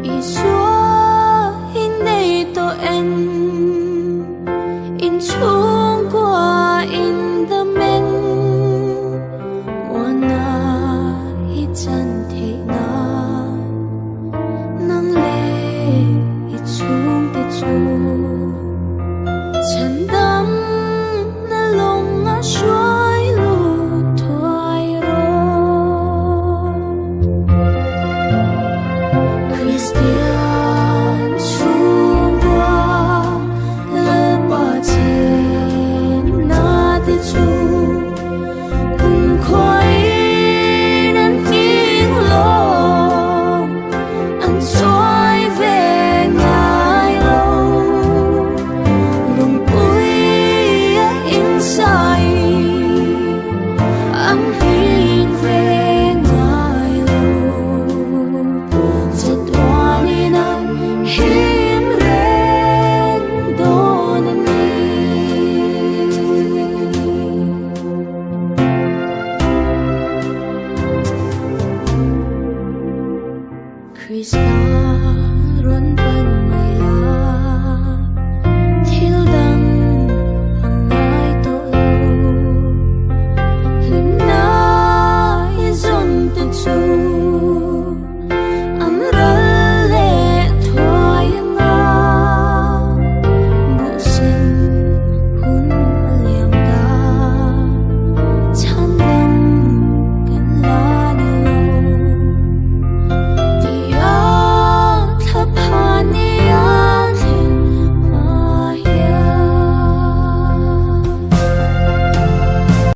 Chúa in đây to en in chung qua in the men wana i chan the na nang le i chung te chu chan dam na long a shuai lu thoai ro Christian chung qua le pa chen na te chu cùng khói nan tiếng lòng ăn trôi về ngài lâu lùng bụi in sai ăn hiên về ngài lâu chợt hoa đi nan hiếm ren đón anh Krishna run